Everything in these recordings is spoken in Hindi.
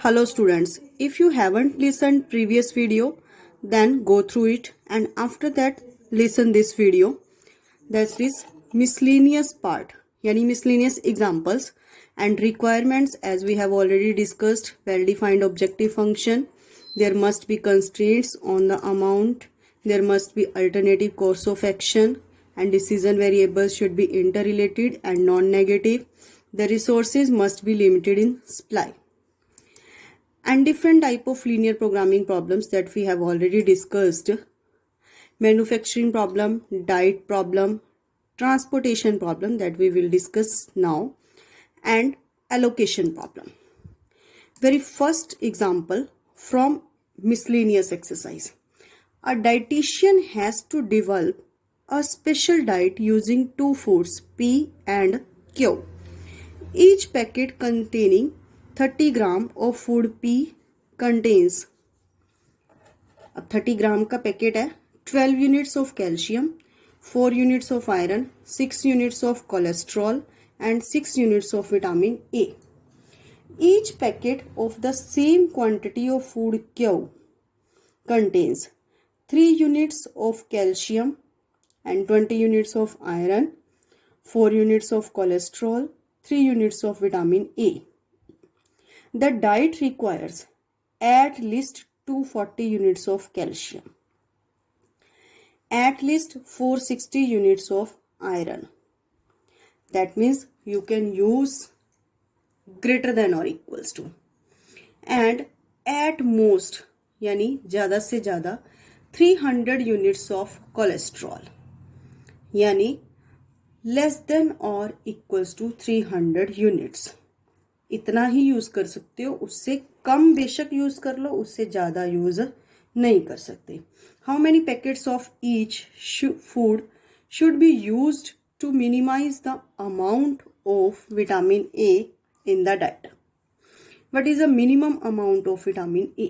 Hello students, if you haven't listened previous video, then go through it and after that listen this video. That's this miscellaneous part, yani miscellaneous examples and requirements. As we have already discussed, well-defined objective function. There must be constraints on the amount. There must be alternative course of action and decision variables should be interrelated and non-negative. The resources must be limited in supply. And different type of linear programming problems that we have already discussed. Manufacturing problem, diet problem, transportation problem that we will discuss now, and allocation problem. Very first example from miscellaneous exercise. A dietitian has to develop a special diet using two foods P and Q. Each packet containing 30 gram of food P contains, अब 30 ग्राम का पैकेट है, 12 units of calcium, 4 units of iron, 6 units of cholesterol and 6 units of vitamin A. Each packet of the same quantity of food Q contains 3 units of calcium and 20 units of iron, 4 units of cholesterol, 3 units of vitamin A. The diet requires at least 240 units of calcium, at least 460 units of iron. That means you can use greater than or equals to, and at most यानी ज़्यादा से ज़्यादा 300 units of cholesterol, यानी less than or equals to 300 units. इतना ही यूज कर सकते हो, उससे कम बेशक यूज कर लो, उससे ज्यादा यूज नहीं कर सकते. How many packets of each food should be used to minimise the amount of vitamin A in the diet. What is the minimum amount of vitamin A?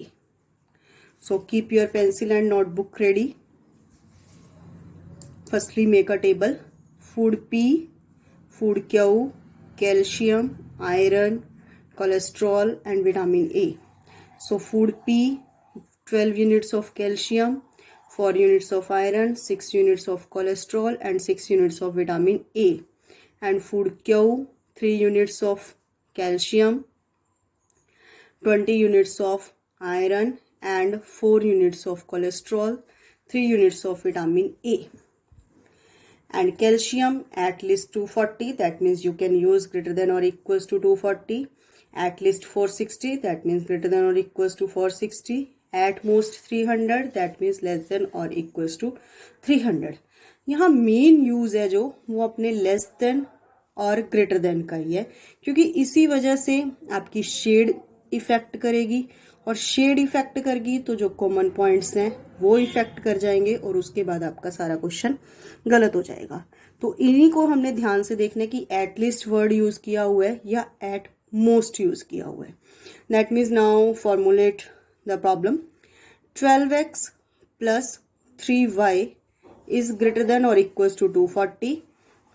So keep your pencil and notebook ready. Firstly make a table. Food P, food Q, calcium, iron, cholesterol and vitamin A. So food P, 12 units of calcium, 4 units of iron, 6 units of cholesterol and 6 units of vitamin A. And food Q, 3 units of calcium, 20 units of iron and 4 units of cholesterol, 3 units of vitamin A. And calcium at least 240, that means you can use greater than or equals to 240. At least 460, that means greater than or equals to 460. At most 300, that means less than or equals to 300. यहाँ मेन यूज है जो वो अपने लेस देन और ग्रेटर देन का ही है, क्योंकि इसी वजह से आपकी शेड इफेक्ट करेगी और शेड इफेक्ट करेगी तो जो कॉमन पॉइंट्स हैं वो इफेक्ट कर जाएंगे और उसके बाद आपका सारा क्वेश्चन गलत हो जाएगा. तो इन्हीं को हमने ध्यान से देखना कि एटलीस्ट वर्ड यूज किया हुआ है या एट मोस्ट यूज किया हुआ है. That means now formulate the problem. 12x plus 3y is greater than or equals to 240.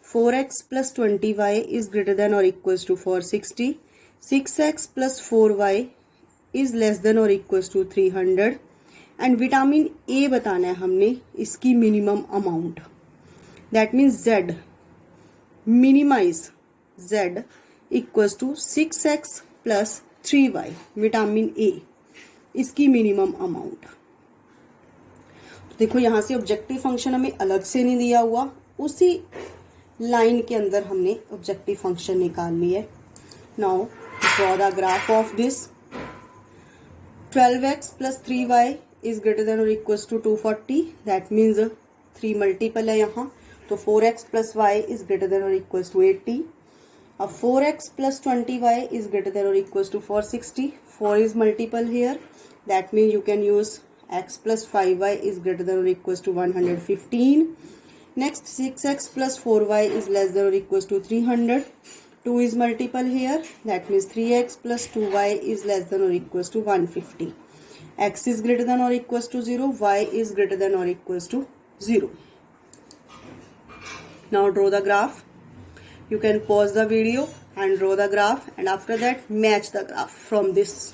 4x plus 20y is greater than or equals to 460. 6x plus 4y is less than or equals to 300. And vitamin A बताना है हमने, इसकी minimum amount. That means Z, minimise Z equals to 6x plus 3y, vitamin A, इसकी मिनिमम अमाउंट. देखो यहां से ऑब्जेक्टिव फंक्शन हमें अलग से नहीं दिया हुआ, उसी लाइन के अंदर हमने ऑब्जेक्टिव फंक्शन निकाल ली है. Now draw the graph of this. 12x plus 3y is greater than or equals to 240. That means 3 multiple है यहाँ, तो 4x plus y is greater than or equals to 80. अब 4x plus 20y is greater than or equals to 460. 4 is multiple here. That means you can use x plus 5y is greater than or equals to 115. Next 6x plus 4y is less than or equals to 300. 2 is multiple here. That means 3x plus 2y is less than or equals to 150. X is greater than or equals to 0. Y is greater than or equals to 0. Now draw the graph. You can pause the video and draw the graph, and after that match the graph from this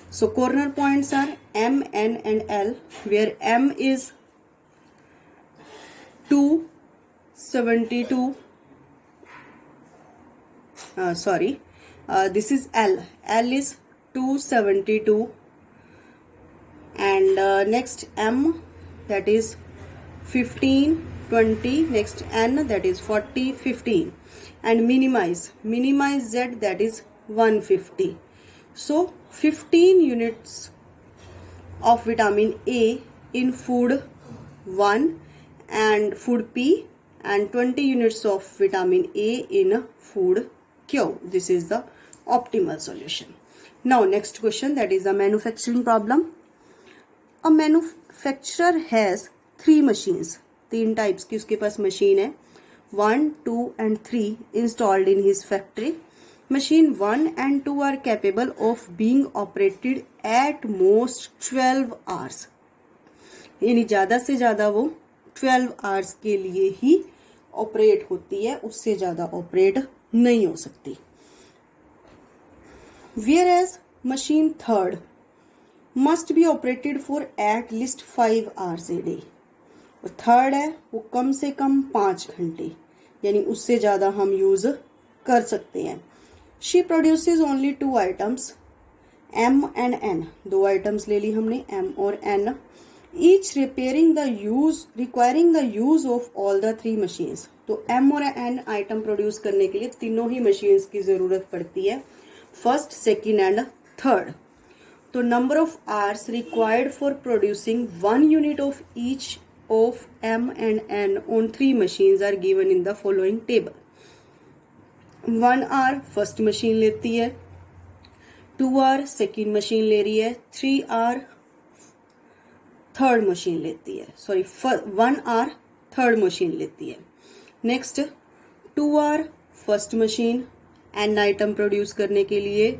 So corner points are M, N and L, where M is 272. This is L. L is 272, and next M, that is 15, 20. Next N, that is 40, 15, and minimize Z, that is 150. So 15 units of vitamin A in food 1 and food P, and 20 units of vitamin A in food Q. This is the optimal solution. Now next question, that is a manufacturing problem. A manufacturer has 3 machines, 3 types की उसके पास machine है, 1, 2 and 3 installed in his factory. Machine 1 and 2 are capable of being operated at most 12 hours. यानी ज़्यादा से ज़्यादा वो 12 hours के लिए ही ऑपरेट होती है, उससे ज़्यादा ऑपरेट नहीं हो सकती. Whereas machine 3rd must be operated for at least 5 hours a day. और 3rd है वो कम से कम 5 घंटे, यानी उससे ज़्यादा हम यूज़ कर सकते हैं. She produces only 2 items, M and N. 2 items ले ली हमने, M और N. Each requiring the use of all the 3 machines. तो M और N आइटम प्रोड्यूस करने के लिए तीनों ही मशीन्स की ज़रूरत पड़ती है, फर्स्ट, सेकेंड एंड थर्ड. तो number of hours required for producing 1 unit of each of M and N on 3 machines are given in the following table. 1 hour first machine लेती है, 2 hour सेकेंड मशीन ले रही है, 3 hour थर्ड मशीन लेती है, 1 hour थर्ड मशीन लेती है. Next 2 hour first machine an item produce करने के लिए,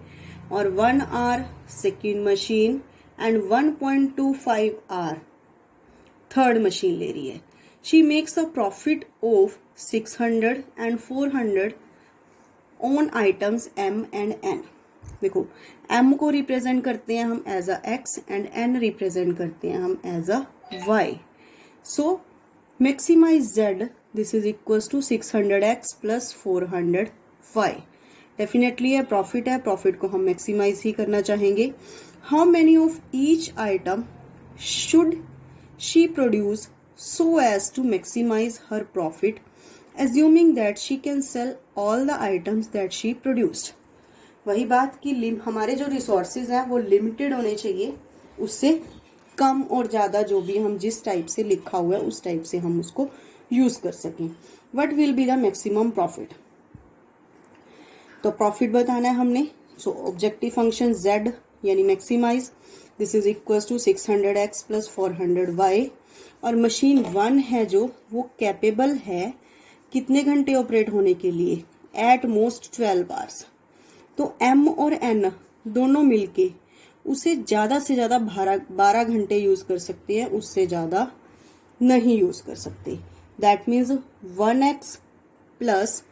और 1 hour second machine and 1.25 hour third machine ले रही है. She makes a profit of 600 and 400 on items M and N. देखो M को रिप्रेजेंट करते हैं हम as a X and N represent करते हैं हम as a Y. So maximise Z, this is equals to 600X plus 400Y. Definitely है, प्रॉफिट है, प्रॉफिट को हम मैक्सिमाइज ही करना चाहेंगे. How many of each item should she produce so as to maximise her profit, assuming that she can sell all the items that she produced. वही बात कि हमारे जो रिसोर्सेज हैं वो लिमिटेड होने चाहिए, उससे कम और ज़्यादा जो भी हम जिस टाइप से लिखा हुआ है उस टाइप से हम उसको यूज़ कर सकें. What will be the maximum profit? तो प्रॉफिट बताना है हमने. सो ऑब्जेक्टिव फंक्शन Z यानी maximise, this is equals to 600X plus 400Y. और मशीन 1 है जो वो कैपेबल है कितने घंटे ऑपरेट होने के लिए, एट मोस्ट 12 आवर्स. तो M और N दोनों मिलके उसे ज़्यादा से ज़्यादा 12 घंटे यूज़ कर सकते हैं, उससे ज़्यादा नहीं यूज़ कर सकते. That means 1X plus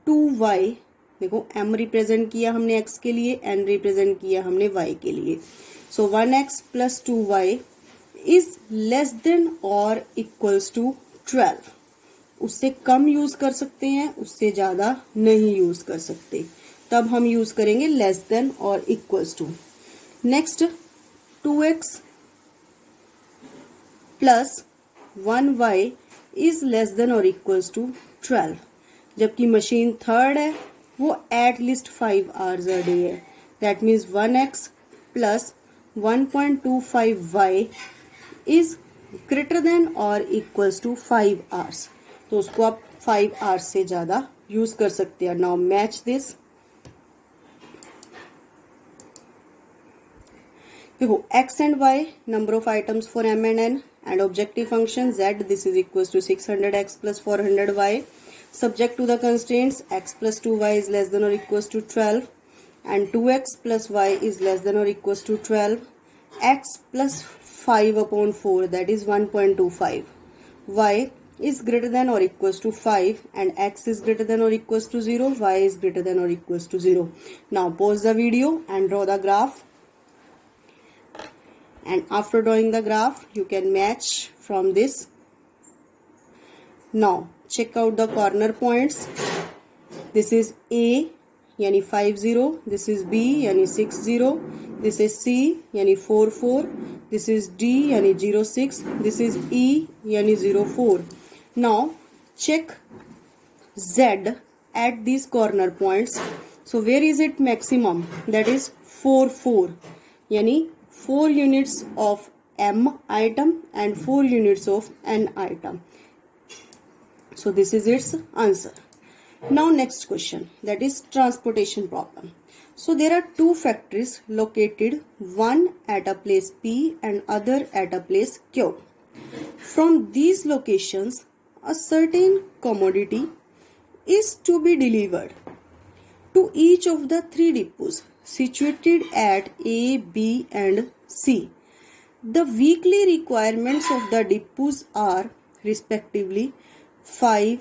2Y. देखो M रिप्रेजेंट किया हमने X के लिए, N रिप्रेजेंट किया हमने Y के लिए. सो 1X plus 2Y is less than और इक्वल्स टू 12. उससे कम यूज कर सकते हैं, उससे ज्यादा नहीं यूज कर सकते, तब हम यूज करेंगे लेस देन और equals to. Next 2X plus 1Y is less than और इक्वल्स टू 12. जबकि मशीन 3rd है वो at least 5 hours a day है. That means 1X plus 1.25Y is greater than और इक्वल्स टू 5 hours. तो उसको आप 5 hours से ज्यादा यूज कर सकते हैं. Now match this. देखो X and Y number of items for M and N, and objective function Z, this is equals to 600X plus 400Y. Subject to the constraints, X plus 2Y is less than or equals to 12, and 2X plus Y is less than or equals to 12. X plus 5 upon 4, that is 1.25. Y is greater than or equals to 5, and X is greater than or equals to 0. Y is greater than or equals to 0. Now pause the video and draw the graph. and after drawing the graph you can match from this. Now check out the corner points. This is A यानी 50, this is B यानी 60, this is C यानी 44, this is D यानी 06, this is E यानी 04. Now check Z at these corner points. So where is it maximum? That is 4 यानी 4 units of M item and 4 units of N item. So this is its answer. Now next question, that is transportation problem. So there are two factories located, one at a place P and other at a place Q. From these locations, a certain commodity is to be delivered to each of the three depots situated at A, B and C. The weekly requirements of the depots are respectively 5,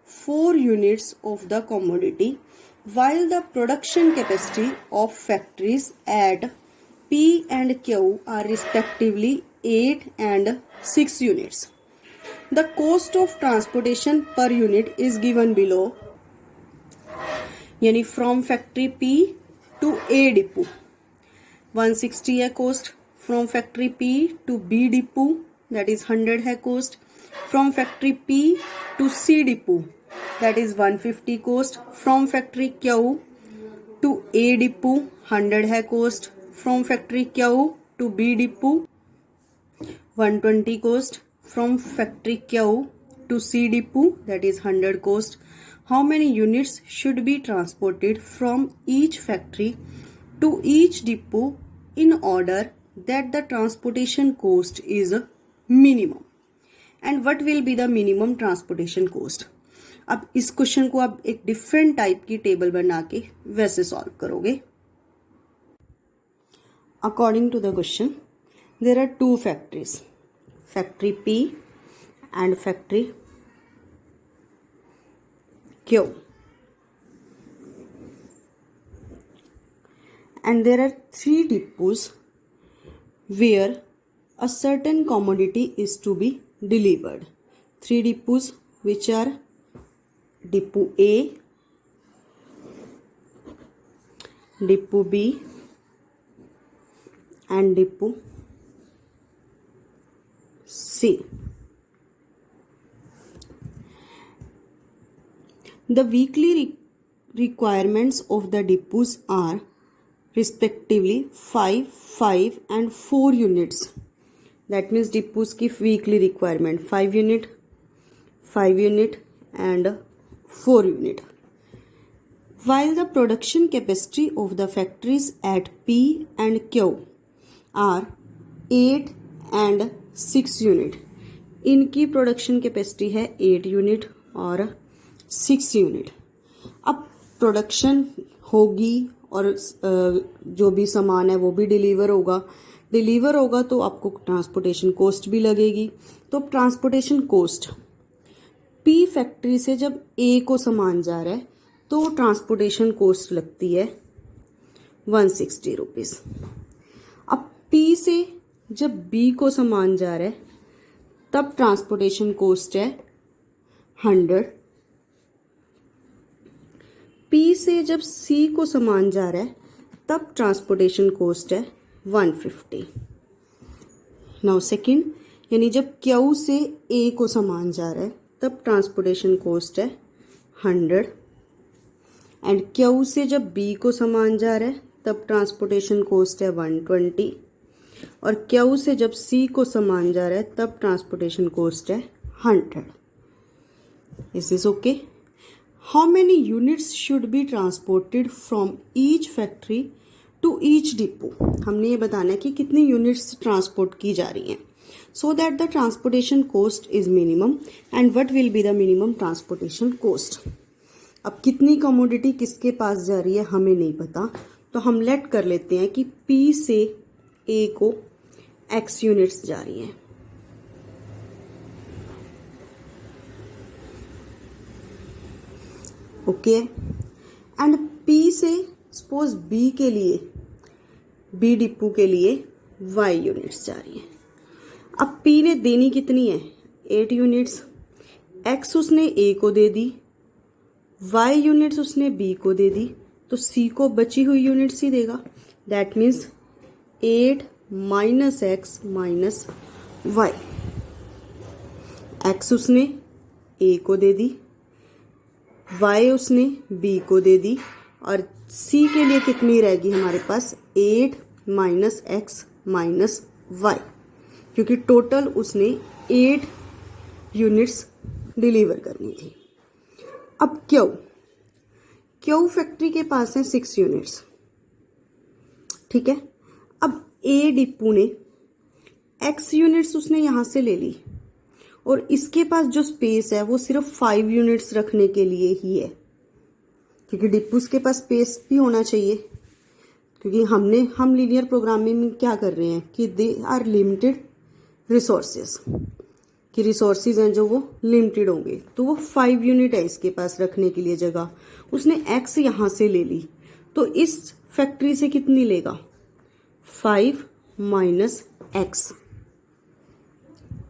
4 units of the commodity, while the production capacity of factories at P and Q are respectively 8 and 6 units. The cost of transportation per unit is given below. यानी from factory P to A depot 160 है cost. From factory P to B depot that is 100 है cost. From factory P to C depot that is 150 cost. From factory Q to A depot 100 है cost. From factory Q to B depot 120 cost. From factory Q to C depot that is 100 cost. How many units should be transported from each factory to each depot in order that the transportation cost is minimum? And what will be the minimum transportation cost? अब इस क्वेश्चन को आप एक डिफरेंट टाइप की टेबल बना के वैसे सॉल्व करोगे. According to the question there are two factories, factory P and factory Q, and there are three depots where a certain commodity is to be delivered. Three depots which are depot A, depot B and depot C. The weekly requirements of the depots are respectively 5 and 4 units. That means depots की weekly requirement 5 unit, 5 unit and 4 unit. While the production capacity of the factories at P and Q are 8 and 6 unit. इनकी प्रोडक्शन कैपेसिटी है 8 यूनिट और 6 यूनिट. अब प्रोडक्शन होगी और जो भी सामान है वो भी डिलीवर होगा तो आपको ट्रांसपोर्टेशन कोस्ट भी लगेगी. तो ट्रांसपोर्टेशन कोस्ट P फैक्ट्री से जब A को सामान जा रहा है तो ट्रांसपोर्टेशन कोस्ट लगती है 160 रुपीज़. अब P से जब B को सामान जा रहा है तब ट्रांसपोर्टेशन कोस्ट है 100. P से जब C को सामान जा रहा है तब ट्रांसपोर्टेशन कोस्ट है 150. नाउ सेकंड, यानी जब Q से A को सामान जा रहा है तब ट्रांसपोर्टेशन कोस्ट है 100 एंड Q से जब B को सामान जा रहा है तब ट्रांसपोर्टेशन कोस्ट है 120 और Q से जब C को सामान जा रहा है तब ट्रांसपोर्टेशन कोस्ट है 100. Is this okay? How many units should be transported from each factory to each depot. हमने ये बताना है कि कितनी यूनिट्स ट्रांसपोर्ट की जा रही हैं so that the transportation cost is minimum. And what will be the minimum transportation cost? अब कितनी कमोडिटी किसके पास जा रही है हमें नहीं पता, तो हम लेट कर लेते हैं कि P से A को X यूनिट्स जा रही हैं. ओके. एंड P से सपोज B के लिए, B डिपो के लिए y यूनिट्स जा रही है। अब p ने देनी कितनी है, 8 यूनिट्स। x उसने a को दे दी, y यूनिट्स उसने b को दे दी, तो c को बची हुई यूनिट्स ही देगा। That means 8 minus x minus y. x उसने a को दे दी, y उसने b को दे दी, और c के लिए कितनी रहेगी हमारे पास, 8 माइनस एक्स माइनस वाई, क्योंकि टोटल उसने 8 यूनिट्स डिलीवर करनी थी। अब क्यू फैक्ट्री के पास है 6 यूनिट्स, ठीक है। अब ए डिपू ने x यूनिट्स उसने यहां से ले ली, और इसके पास जो स्पेस है वो सिर्फ 5 यूनिट्स रखने के लिए ही है, क्योंकि डिपूस के पास स्पेस भी होना चाहिए, क्योंकि हम लीनियर प्रोग्रामिंग में क्या कर रहे हैं कि दे आर लिमिटेड रिसोर्सेज, कि रिसोर्सेज हैं जो वो लिमिटेड होंगे, तो वो 5 यूनिट है इसके पास रखने के लिए जगह। उसने x यहां से ले ली, तो इस फैक्ट्री से कितनी लेगा, 5 minus x.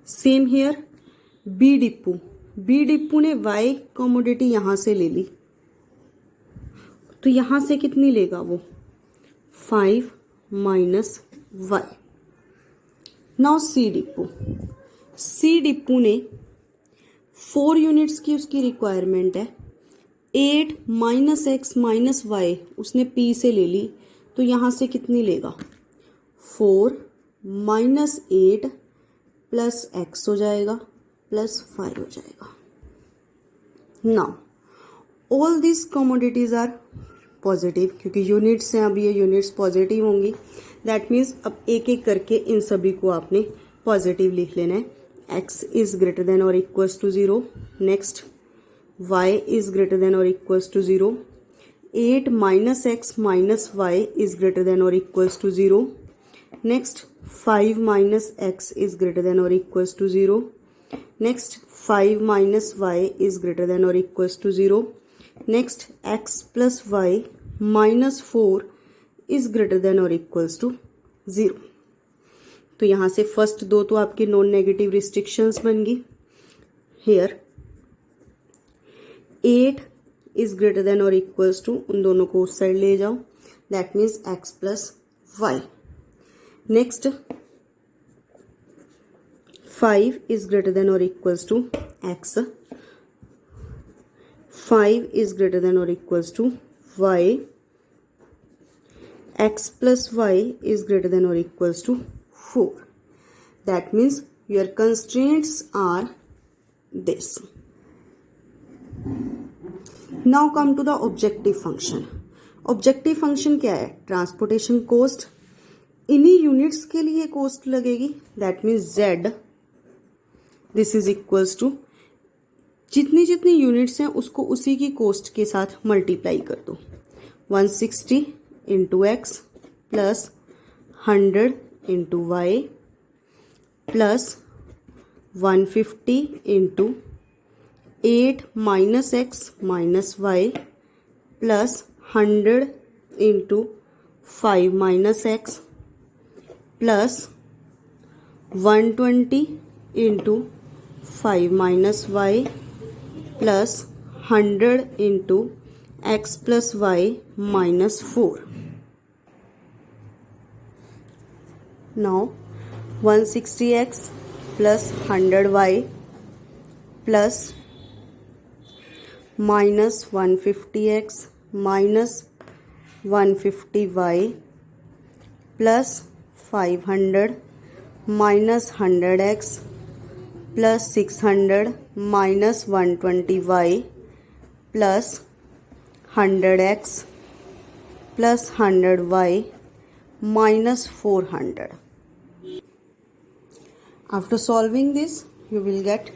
Same here B depot ने y कमोडिटी यहां से ले ली, तो यहां से कितनी लेगा वो, 5 minus y. Now C depot ने 4 यूनिट्स की उसकी रिक्वायरमेंट है। 8 माइनस एक्स माइनस वाई उसने p से ले ली, तो यहां से कितनी लेगा, 4 माइनस 8 प्लस एक्स हो जाएगा प्लस 5 हो जाएगा। Now all this commodities are positive, क्योंकि यूनिट्स हैं, अब ये यूनिट्स पॉजिटिव होंगी। दैट मीन्स अब एक एक करके इन सभी को आपने पॉजिटिव लिख लेना है। x इज ग्रेटर देन और equals to 0। Next y is greater than और equals to 0। 8 minus x minus y is greater than और equals to 0। Next 5 minus x is greater than और equals to 0। Next 5 minus y is greater than और equals to 0। Next x plus y minus 4 is greater than और इक्वल्स टू 0। तो यहां से फर्स्ट दो तो आपकी नॉन नेगेटिव रिस्ट्रिक्शंस बन गई। हियर 8 इज ग्रेटर देन और इक्वल्स टू, उन दोनों को उस साइड ले जाओ, that means x plus y. Next 5 is greater than और equals to x, 5 is greater than or equals to y, x plus y is greater than or equals to 4. That means your constraints are this. Now come to the objective function. Objective function क्या है, ट्रांसपोर्टेशन कोस्ट। इन्हीं यूनिट्स के लिए कोस्ट लगेगी, that means z, this is equals to जितनी जितनी यूनिट्स हैं उसको उसी की कोस्ट के साथ मल्टीप्लाई कर दो। 160 into x plus 100 into y plus 150 into 8 minus x minus y plus 100 into 5 minus x plus 120 into 5 minus y plus 100 into x plus y minus 4। Now 160x plus 100y plus minus 150x minus 150y plus 500 minus 100x plus 600 minus 120y plus 100x plus 100y minus 400. After solving this, you will get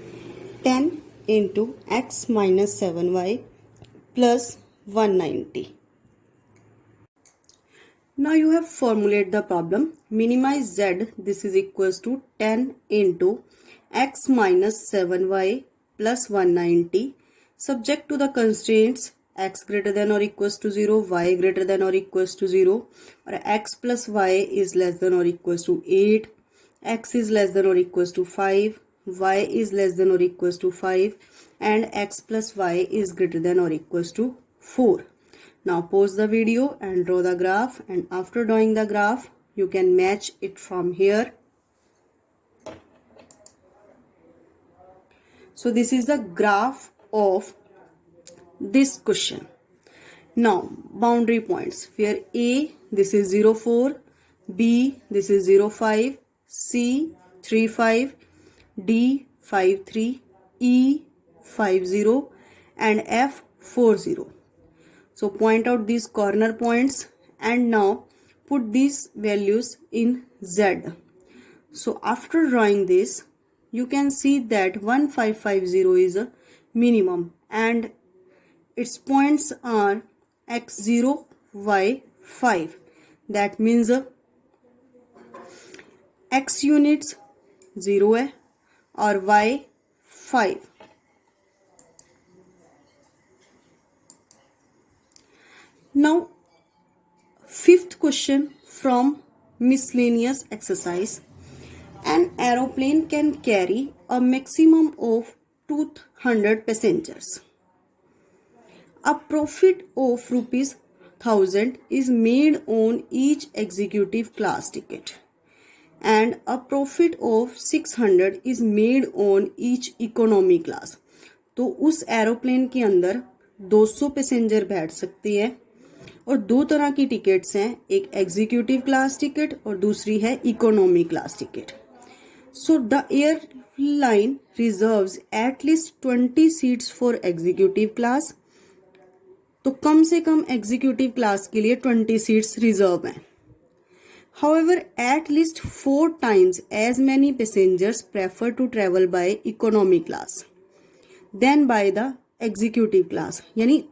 10 into x minus 7y plus 190. Now you have formulated the problem. Minimize z. This is equals to 10 into x minus 7y plus 190. Subject to the constraints x greater than or equals to 0, y greater than or equals to 0, और x plus y is less than or equals to 8, x is less than or equals to 5, y is less than or equals to 5, and x plus y is greater than or equals to 4. Now pause the video and draw the graph, and after drawing the graph you can match it from here. So this is the graph of this question. Now boundary points, where A, this is 0, 4, B, this is 0, 5, C, 3, 5, D, 5, 3, E, 5, 0, and F, 4, 0. So point out these corner points and now put these values in Z. So after drawing this, you can see that 1550 is a minimum and its points are x0, y5. That means x units 0 है और y 5. Now fifth question from miscellaneous exercise. An aeroplane can carry a maximum of 200 passengers. A profit of rupees 1000 is made on each executive class ticket and a profit of 600 is made on each economy class. तो उस एरोप्लेन के अंदर 200 पैसेंजर बैठ सकते हैं और दो तरह की टिकट्स हैं, एक एग्जीक्यूटिव क्लास टिकट और दूसरी है economy class ticket. So the airline reserves at least 20 seats for executive class. तो कम से कम एग्जीक्यूटिव क्लास के लिए 20 सीट्स रिजर्व हैं. However, at least 4 times as many passengers prefer to travel by economy class than by the executive class. यानी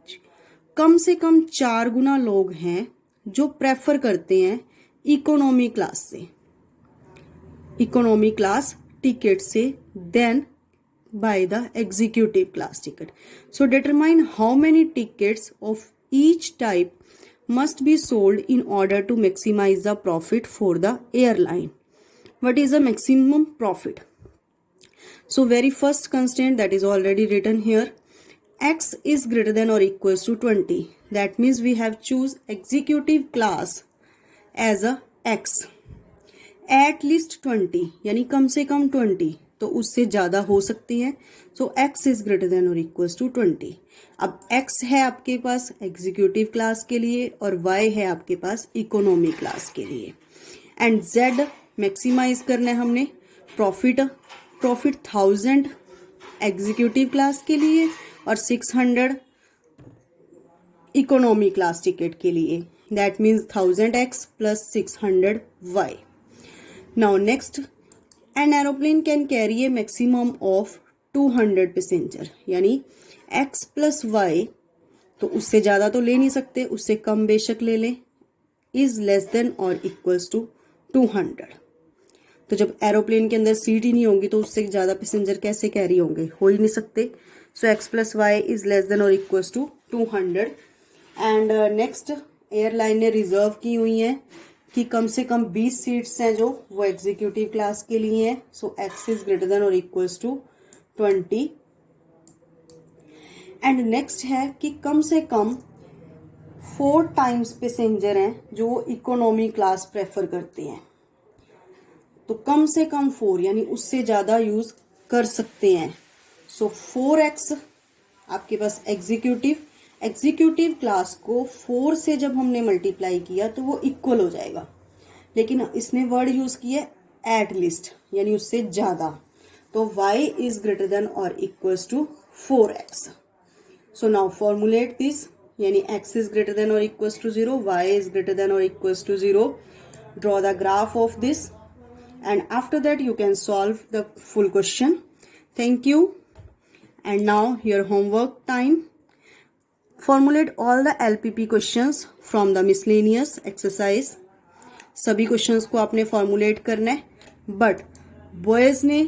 कम से कम 4 गुना लोग हैं जो प्रेफर करते हैं इकोनॉमी क्लास से, इकोनॉमी क्लास टिकट से, then by the executive class ticket. So determine how many tickets of each type must be sold in order to maximize the profit for the airline. What is the maximum profit? So very first constraint that is already written here, x is greater than or equals to 20. That means we have choose executive class as a x. At least 20 यानी कम से कम 20, तो उससे ज़्यादा हो सकती है. सो x इज ग्रेटर देन और इक्वल्स टू 20. अब x है आपके पास एग्जीक्यूटिव क्लास के लिए और y है आपके पास इकोनॉमी क्लास के लिए. एंड z मैक्सिमाइज करना है हमने. प्रॉफिट 1000 एग्जीक्यूटिव क्लास के लिए और 600 इकोनॉमी क्लास टिकट के लिए. That means 1000x plus 600y. Now next, an aeroplane can carry a maximum of 200 passenger, यानी x प्लस y, तो उससे ज़्यादा तो ले नहीं सकते, उससे कम बेशक ले लें, इज लेस देन और इक्वल्स टू 200. तो जब एरोप्लेन के अंदर सीट ही नहीं होंगी तो उससे ज़्यादा पैसेंजर कैसे कैरी होंगे, हो ही नहीं सकते. So x plus y is less than और equals to 200. And next, airline ने रिजर्व की हुई है कि कम से कम 20 सीट्स हैं जो वो एग्जीक्यूटिव क्लास के लिए हैं. सो x इज ग्रेटर देन और इक्वल्स टू 20. एंड नेक्स्ट है कि कम से कम 4 टाइम्स पैसेंजर हैं जो इकोनॉमी क्लास प्रेफर करते हैं. तो कम से कम 4 यानी उससे ज़्यादा यूज कर सकते हैं. सो 4x आपके पास एग्जीक्यूटिव क्लास को 4 से जब हमने मल्टीप्लाई किया तो वो इक्वल हो जाएगा, लेकिन इसने वर्ड यूज किया एट लीस्ट यानी उससे ज्यादा. तो y इज ग्रेटर देन और equals to 4x. So now formulate this, यानी x इज ग्रेटर देन और equals to 0, y is greater than और equals to 0. Draw the graph of this and after that you can solve the full question. Thank you. And now your homework time. Formulate all the LPP questions from the miscellaneous exercise. सभी क्वेश्चंस को आपने फॉर्मुलेट करना है, बट बॉयज ने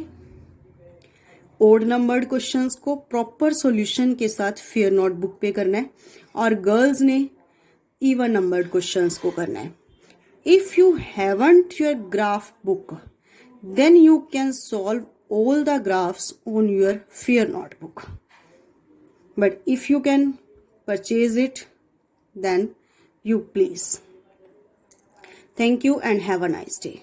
ओड नंबर्ड क्वेश्चंस को प्रॉपर सॉल्यूशन के साथ फेयर नोटबुक पे करना है और गर्ल्स ने इवन नंबर्ड क्वेश्चंस को करना है. If you haven't your graph book, then you can solve all the graphs on your Fear notebook. But if you can purchase it, then you please. Thank you and have a nice day.